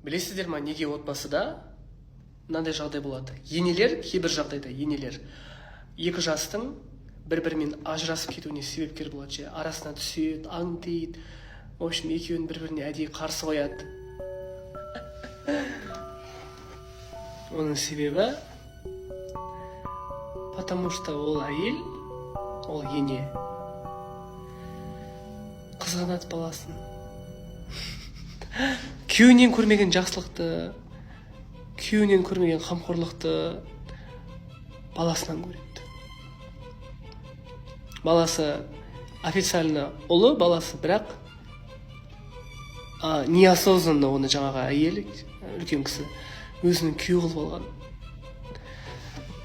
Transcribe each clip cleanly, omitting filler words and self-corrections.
Білесіздер ма, неге отбасыда мынандай жағдай болады? Енелер, кейбір жағдайда енелер екі жастың бір-бірімен ажырасып кетуіне себепкер болады. Арасына түседі, аңдиды. В общем, екеуін бір-біріне әдейі қарсы қояды. Оның себебі, потому что ол әйел, ол ене қызғанады баласын. Күйеуінен көрмеген жақсылықты, күйеуінен көрмеген қамқорлықты баласынан көреді. Баласы официально ұлы баласы, бірақ неосознанно оны жаңағы әйел, үлкен кісі өзінің күйеу қылып алған.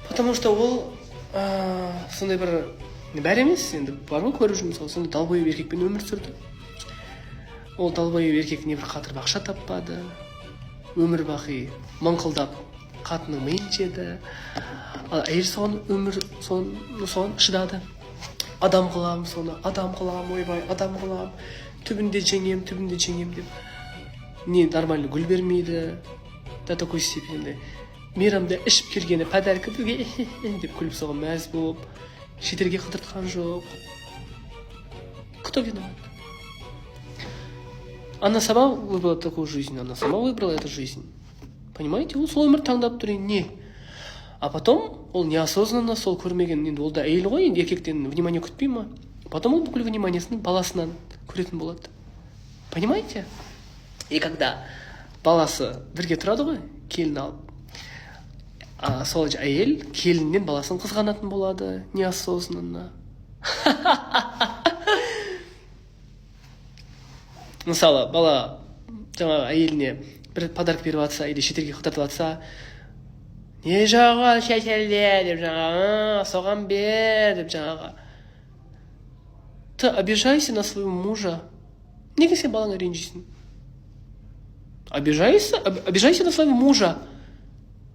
Потому что ол сондай бір бәрі емес, енді бар ғой көріп жүрміз, сондай далбойып еркекпен өмір сүрді. Ол далбойып еркек не бір қатырып ақша таппады, өмір бақи мыңқылдап қатынның миын жеді. Ал әйел соған шыдады. Адам қылам соны, адам қылам, ойбай, адам қылам, түбінде жеңем деп. Не нормально гүл бермейді, до такой степени. Мейрамда ішіп келгені подарка деп күліп соған мәз болып, шетелге қыдыртқан жоқ. Кто виноват? Она сама выбрала такую жизнь, она сама выбрала эту жизнь. Понимаете? Ол сол өмір таңдап тұр, не? А потом ол неосознанно сол көрмеген, енді ол да әйел ғой, енді еркектен внимание күтпей ма? Потом ол бүкіл вниманиесін баласынан көретін болады. Понимаете? И когда баласы бірге тұрады ғой, келін алып, сол әйел келіннен баласын қызғанатын болады, неосознанно. Мысалы, бала жаңағы әйеліне бір подарок беріп атса, или шетелге қыдыртып атса, не жоғы шетелде деп жаңағы, соған бер деп жаңағы. Ты обижайся на своего мужа. Неге сен балаңа ренжисің? Обижайся на своего мужа.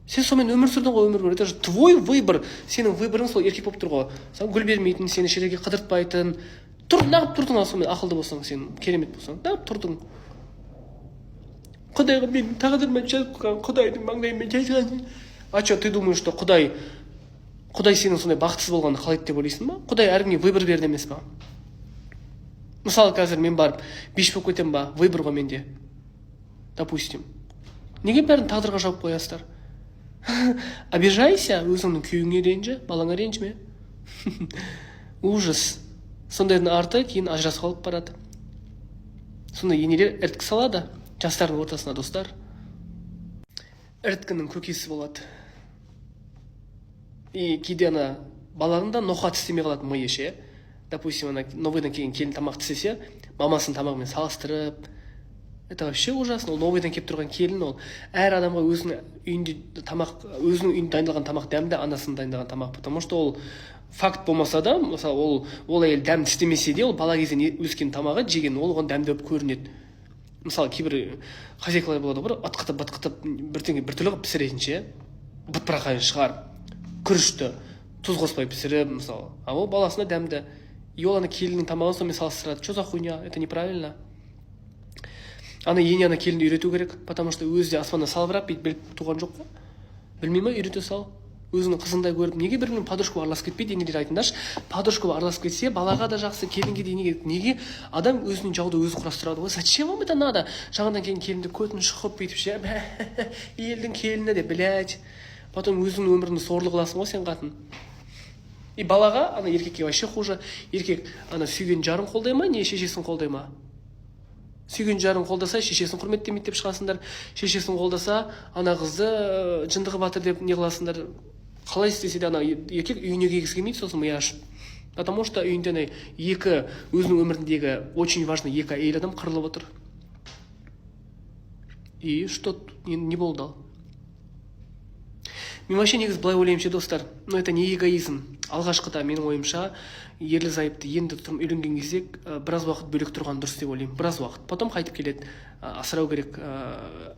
Сен сонымен өмір сүрдің ғой, өмір. Это же твой выбор. Сенің выборың сол еркек болып тұр ғой. Сен гүл бермейтін, сені шетелге қыдыртпайтын. Нағып тұрдың, сонымен ақылды болсаң, сен керемет болсаң. Нағып тұрдың. Құдайға мен тағдырыма жазып қойған, Құдайдың маңдайыма жазған. А что, ты думаешь, что Құдай сенің сондай бақытсыз болғанды қалайды деп ойлайсың ба? Құдай әркімге выбор берді емес па? Мысалы, қазір мен барып беш болып кетем ба? Выбор ғой менде. Допустим. Неге бәрін тағдырға жауып қоясыздар? Обижайся, өзіңнің күйеуіңе ренжі, балаңа ренжіме. Ужас. Сондайдың арты кейін ажырасып қалып барады. Сондай енелер ірткі салады, жастардың ортасына, достар. Ірткінің көкесі болады. И кейде баланың да ноқат істемей қалады миы ше. Допустим, новыйдан келген келін тамақ істесе, мамасының тамағымен салыстырып, это вообще ужасно. Ол новыйдан келіп тұрған келін, ол әр адамға өзінің үйінде дайындалған тамақ дәмді, анасының дайындалған тамақ. Потому что ол факт болмаса да, мысалы, ол әйел дәмді істемесе де, ол бала кезден өскен тамағы жеген, ол оған дәмді болып көрінеді. Мысалы, кейбір хозяйкалар болады ғой, батқытып, бір түрлі қылып пісіретін ше, бытпырақайын шығарып, күрішті, тұз қоспай пісіріп, мысалы. А ол баласына дәмді. И ол келіннің тамағын сонымен салыстырады. Что за хуйня? Это неправильно. Ене келінді үйрету керек, потому что өзі де аспанда салбырап, біліп туған жоқ қой. Білмей ма, үйрете сал. Өзінің қызындай көріп, неге бір-бірінің подружкаға араласып кетпейді, енелер айтыңдаршы. Подружкаға араласып кетсе, балаға да жақсы, келінге де неге адам өзінің жауды өзі құрастырады ғой. Зачем вам это надо? Жаңадан келген келінді көтін шұқып бүйтіп ше, елдің келіні де, блядь. Потом өзінің өмірін сорлы қыласың ғой сен қатын. И балаға, еркекке вообще хуже. Еркек сүйген жарын қолдай ма, не шешесін қолдай ма? Сүйген жарын қолдаса, шешесін құрметтемейді деп шығасыңдар. Шешесін қолдаса, қызды жындығы батыр деп не қыласыңдар. Қалай істесе де еркек үйіне келгісі келмейді, сосын миы ашып. Потому что үйінде өзінің өміріндегі очень важный екі әйел адам қырылып отыр. И что не болды ал? Мен вообще негізі былай ойлаймын ше, достар. Но это не эгоизм. Алғашқыда менің ойымша ерлі зайыпты енді тұрып үйленген кезде біраз уақыт бөлек тұрған дұрыс деп ойлаймын. Біраз уақыт. Потом қайтып келеді. Асырау керек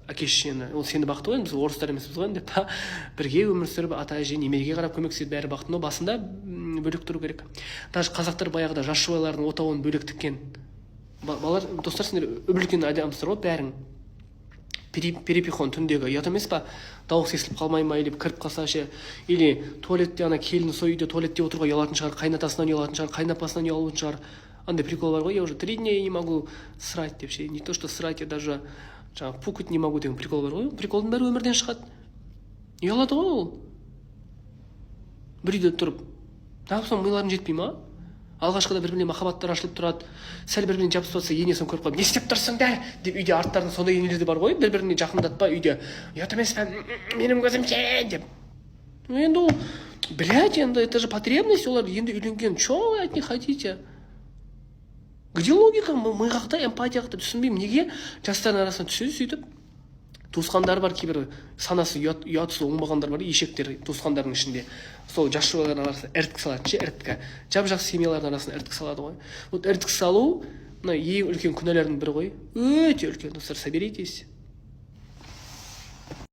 әке-шешені. Ол сені бақыты ғой, біз орыстар емеспіз ғой деп. Бірге өмір сүріп, ата-әже немереге қарап көмектеседі, бәрі бақыты. Но басында бөлек тұру керек. Даже қазақтар баяғыда жас жұбайлардың отауын бөлек тіккен. Балалар, достар, сендер үлкен адамсыздар ғой, бәрің. перепихон түндегі ұят емес па? Дауыс естіліп қалмай ма, или кіріп қалса ше, или туалетте ана келін сол үйде туалетте отыруға ұялатын шығар, қайнатасынан ұялатын шығар, қайнапасынан ұялатын шығар. Андай прикол бар ғой, я уже 3 дня не могу срать деп ше, не то что срать, я даже жаңағы пукать не могу деген прикол бар ғой. Приколдың бәрі өмірден шығады. Ұялады ғой ол. Бір үйде тұрып, напсам миларың жетпей ма? Алғашқыда бір-біріне махаббаттар ашылып тұрады, сәл бір-біріне жабысып жатса, енесін көріп қалып, не істеп тұрсыңдар деп үйде арттарында сондай енелер де бар ғой, бір-біріне жақындатпа үйде, ұят емес пе, менің көзімше деп. Енді ол, блядь, енді это же потребность, олар енді үйленген, что вы от них хотите? Где логика? Миғақта, эмпатияқта түсінбеймін, неге жастардың арасына түседі сөйтіп? Туысқандар бар, кейбір санасы ұятсыз оңбағандар бар, ешектер туысқандардың ішінде. Сол жас жуалардың арасына ірткі салады, ірткі. Жап-жақсы семьялардың арасына ірткі салады ғой. Вот ірткі салу, мына ең үлкен күнәлардың бірі ғой. Өте үлкен, достар, соберитесь.